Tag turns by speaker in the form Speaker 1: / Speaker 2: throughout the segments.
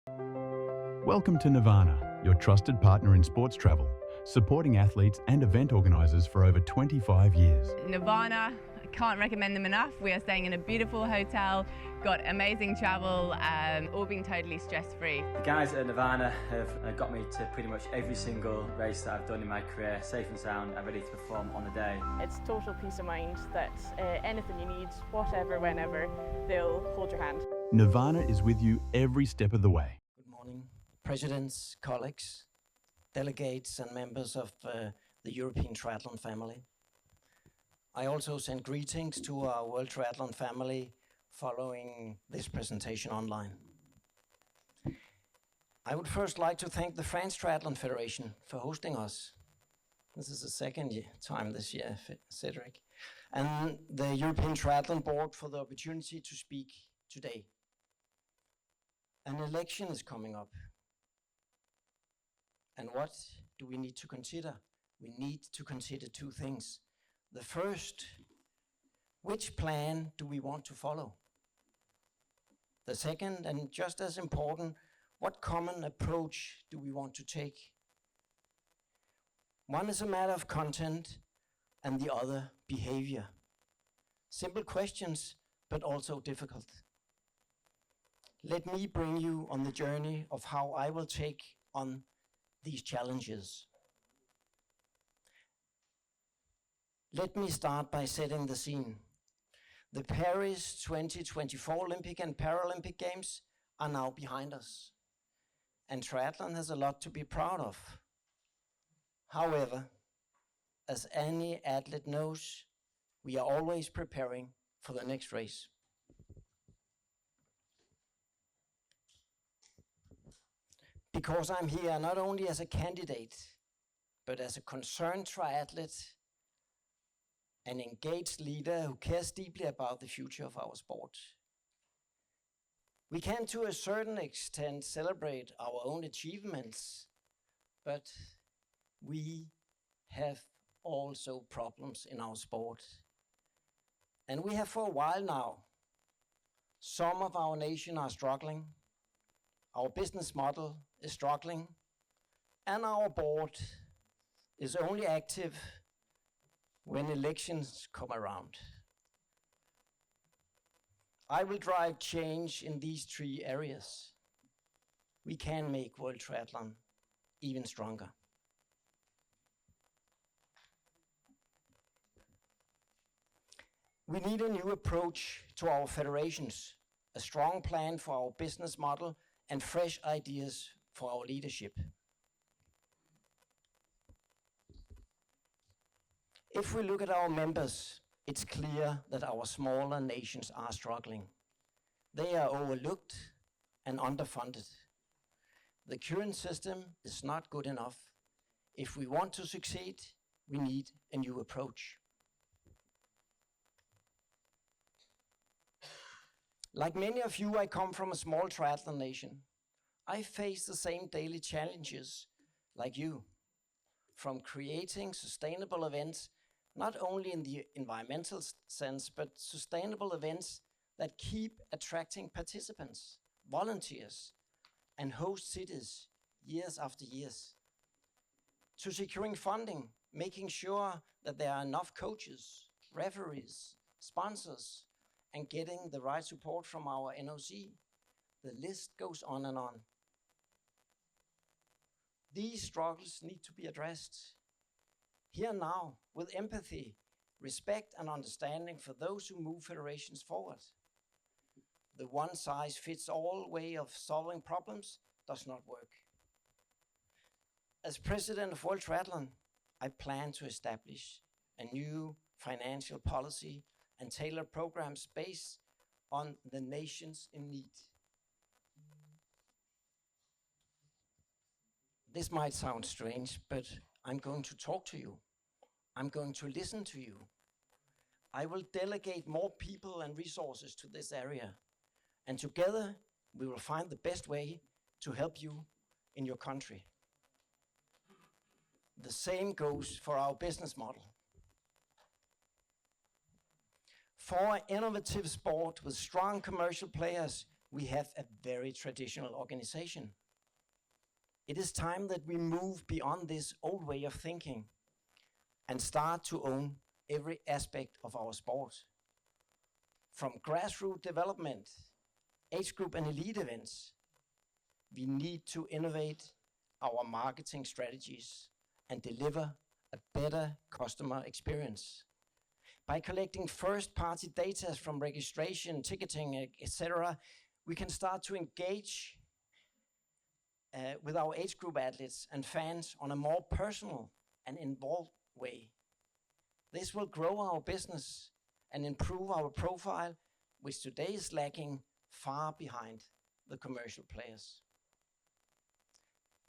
Speaker 1: Welcome to Nirvana, your trusted partner in sports travel, supporting athletes and event organisers for over 25 years.
Speaker 2: Nirvana, I can't recommend them enough. We are staying in a beautiful hotel, got amazing travel, all being totally stress-free.
Speaker 3: The guys at Nirvana have got me to pretty much every single race that I've done in my career, safe and sound and ready to perform on the day.
Speaker 4: It's total peace of mind that anything you need, whatever, whenever, they'll hold your hand.
Speaker 1: Nirvana is with you every step of the way.
Speaker 5: Good morning, presidents, colleagues, delegates and members of the European Triathlon family. I also send greetings to our World Triathlon family following this presentation online. I would first like to thank the French Triathlon Federation for hosting us. This is the second time this year, Cedric. And the European Triathlon Board for the opportunity to speak today. An election is coming up. And what do we need to consider? We need to consider two things. The first, which plan do we want to follow? The second, and just as important, what common approach do we want to take? One is a matter of content and the other behavior. Simple questions, but also difficult. Let me bring you on the journey of how I will take on these challenges. Let me start by setting the scene. The Paris 2024 Olympic and Paralympic Games are now behind us, and triathlon has a lot to be proud of. However, as any athlete knows, we are always preparing for the next race. Because I'm here not only as a candidate, but as a concerned triathlete, an engaged leader who cares deeply about the future of our sport. We can, to a certain extent, celebrate our own achievements, but we have also problems in our sport. And we have for a while now. Some of our nation are struggling. Our business model is struggling, and our board is only active when elections come around. I will drive change in these three areas. We can make World Triathlon even stronger. We need a new approach to our federations, a strong plan for our business model, and fresh ideas for our leadership. If we look at our members, it's clear that our smaller nations are struggling. They are overlooked and underfunded. The current system is not good enough. If we want to succeed, we need a new approach. Like many of you, I come from a small triathlon nation. I face the same daily challenges like you, from creating sustainable events, not only in the environmental sense, but sustainable events that keep attracting participants, volunteers, and host cities years after years, to securing funding, making sure that there are enough coaches, referees, sponsors, and getting the right support from our NOC. The list goes on and on. These struggles need to be addressed here now with empathy, respect, and understanding for those who move federations forward. The one-size-fits-all way of solving problems does not work. As president of World Triathlon, I plan to establish a new financial policy and tailor programs based on the nations in need. This might sound strange, but I'm going to talk to you. I'm going to listen to you. I will delegate more people and resources to this area, and together we will find the best way to help you in your country. The same goes for our business model. For an innovative sport with strong commercial players, we have a very traditional organization. It is time that we move beyond this old way of thinking and start to own every aspect of our sport. From grassroots development, age group and elite events, we need to innovate our marketing strategies and deliver a better customer experience. By collecting first-party data from registration, ticketing, etc., we can start to engage with our age group athletes and fans on a more personal and involved way. This will grow our business and improve our profile, which today is lagging far behind the commercial players.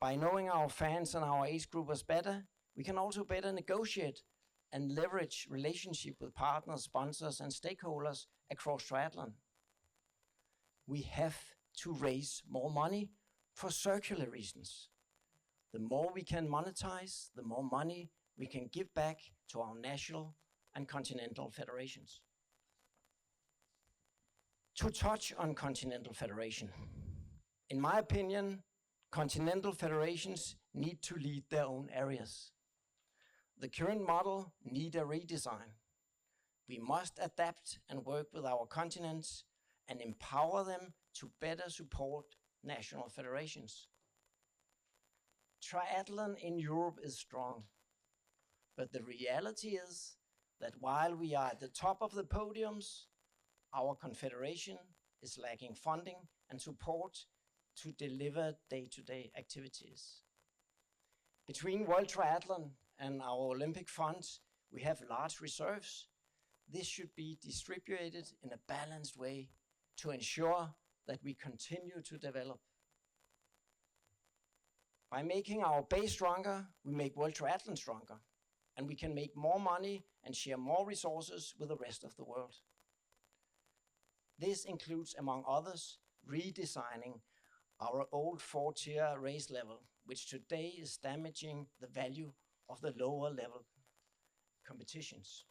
Speaker 5: By knowing our fans and our age groupers better, we can also better negotiate and leverage relationship with partners, sponsors, and stakeholders across triathlon. We have to raise more money for circular reasons. The more we can monetize, the more money we can give back to our national and continental federations. To touch on continental federation, in my opinion, continental federations need to lead their own areas. The current model needs a redesign. We must adapt and work with our continents and empower them to better support national federations. Triathlon in Europe is strong, but the reality is that while we are at the top of the podiums, our confederation is lacking funding and support to deliver day-to-day activities. Between World Triathlon and our Olympic funds, we have large reserves. This should be distributed in a balanced way to ensure that we continue to develop. By making our base stronger, we make World Triathlon stronger, and we can make more money and share more resources with the rest of the world. This includes, among others, redesigning our old 4-tier race level, which today is damaging the value of the lower level competitions.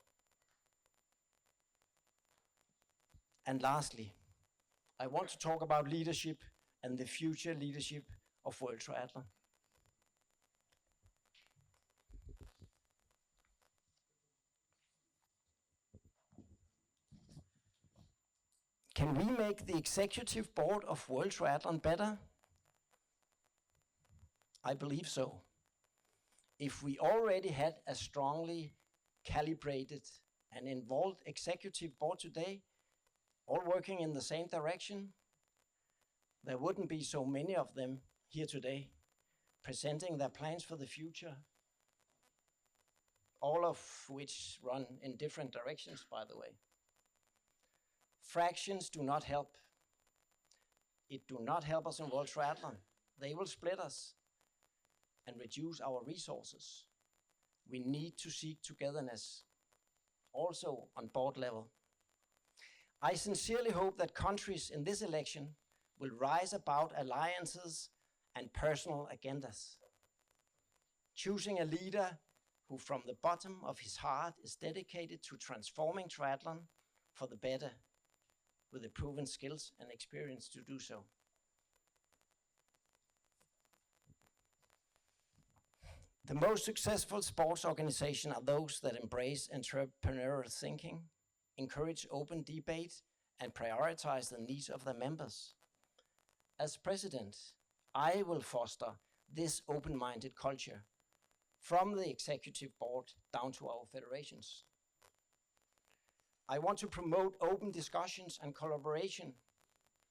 Speaker 5: And lastly, I want to talk about leadership and the future leadership of World Triathlon. Can we make the executive board of World Triathlon better? I believe so. If we already had a strongly calibrated and involved executive board today, all working in the same direction, there wouldn't be so many of them here today presenting their plans for the future, all of which run in different directions, by the way. Fractions do not help. It do not help us in World Triathlon. They will split us and reduce our resources. We need to seek togetherness, also on board level. I sincerely hope that countries in this election will rise above alliances and personal agendas, choosing a leader who from the bottom of his heart is dedicated to transforming triathlon for the better, with the proven skills and experience to do so. The most successful sports organizations are those that embrace entrepreneurial thinking, encourage open debate, and prioritize the needs of their members. As president, I will foster this open-minded culture from the executive board down to our federations. I want to promote open discussions and collaboration,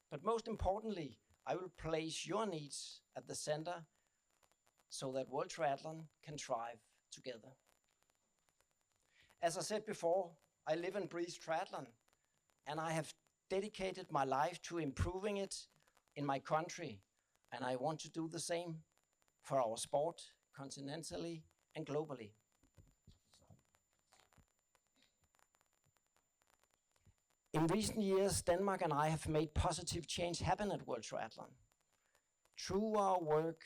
Speaker 5: but most importantly, I will place your needs at the center so that World Triathlon can thrive together. As I said before, I live and breathe triathlon, and I have dedicated my life to improving it in my country, and I want to do the same for our sport, continentally and globally. In recent years, Denmark and I have made positive change happen at World Triathlon. Through our work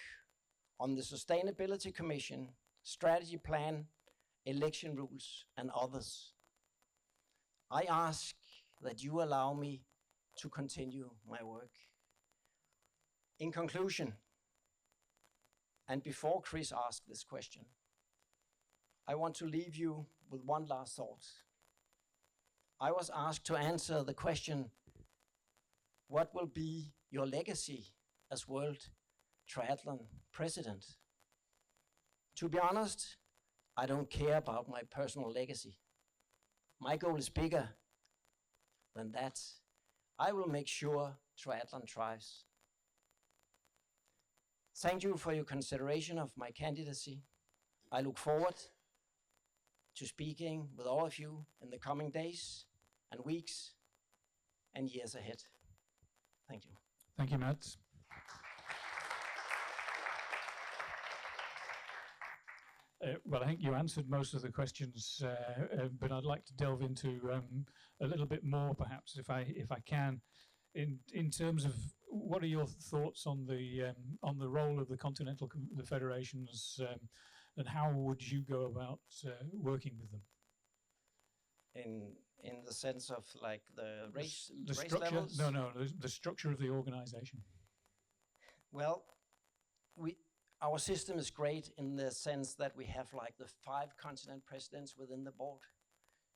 Speaker 5: on the Sustainability Commission, strategy plan, election rules, and others, I ask that you allow me to continue my work. In conclusion, and before Chris asked this question, I want to leave you with one last thought. I was asked to answer the question, what will be your legacy as World Triathlon President? To be honest, I don't care about my personal legacy. My goal is bigger than that. I will make sure triathlon thrives. Thank you for your consideration of my candidacy. I look forward to speaking with all of you in the coming days and weeks and years ahead. Thank you.
Speaker 6: Thank you, Mads. Well, I think you answered most of the questions, but I'd like to delve into a little bit more, perhaps, if I can, in terms of what are your thoughts on the role of the federations, and how would you go about working with them?
Speaker 5: In the sense of like the race
Speaker 6: structure
Speaker 5: levels?
Speaker 6: No, the structure of the organization.
Speaker 5: Well, our system is great in the sense that we have like the 5 continent presidents within the board.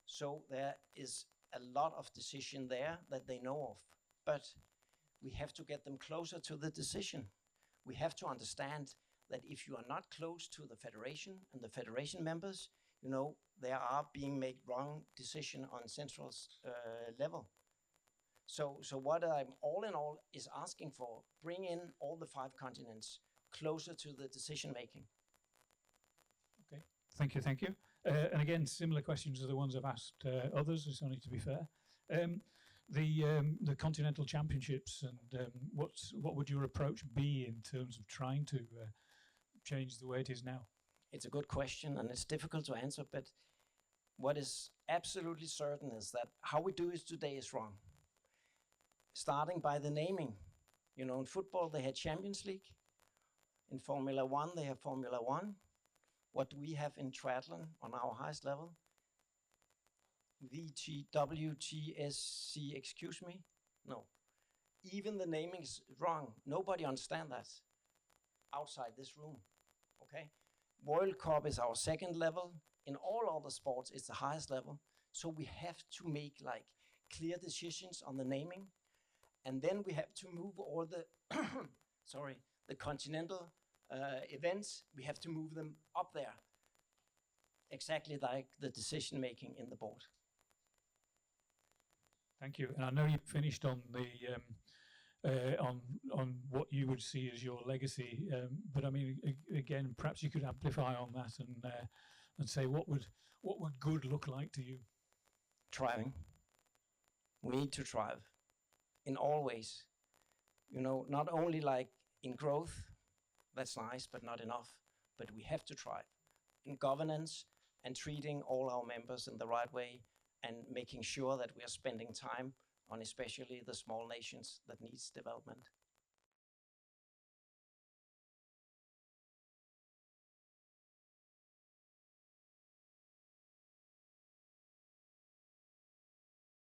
Speaker 5: So there is a lot of decision there that they know of, but we have to get them closer to the decision. We have to understand that if you are not close to the federation and the federation members, you know, there are being made wrong decision on central level. So what I'm all in all is asking for, bring in all the 5 continents closer to the decision making.
Speaker 6: Okay, thank you. And again, similar questions to the ones I've asked others, it's only to be fair. The continental championships, and what would your approach be in terms of trying to change the way it is now?
Speaker 5: It's a good question, and it's difficult to answer, but what is absolutely certain is that how we do it today is wrong. Starting by the naming. You know, in football, they had Champions League. In Formula One, they have Formula One. What do we have in triathlon on our highest level? Vichy, WTSC, excuse me? No. Even the naming is wrong. Nobody understands that outside this room, okay? World Cup is our 2nd level. In all other sports, it's the highest level. So we have to make like clear decisions on the naming. And then we have to move all the, the continental events, we have to move them up there. Exactly like the decision making in the board.
Speaker 6: Thank you. And I know you finished on the on what you would see as your legacy, but I mean, again, perhaps you could amplify on that and say what would good look like to you?
Speaker 5: Thriving. We need to thrive in all ways. You know, not only like in growth, that's nice, but not enough. But we have to thrive in governance and treating all our members in the right way and making sure that we are spending time on especially the small nations that needs development.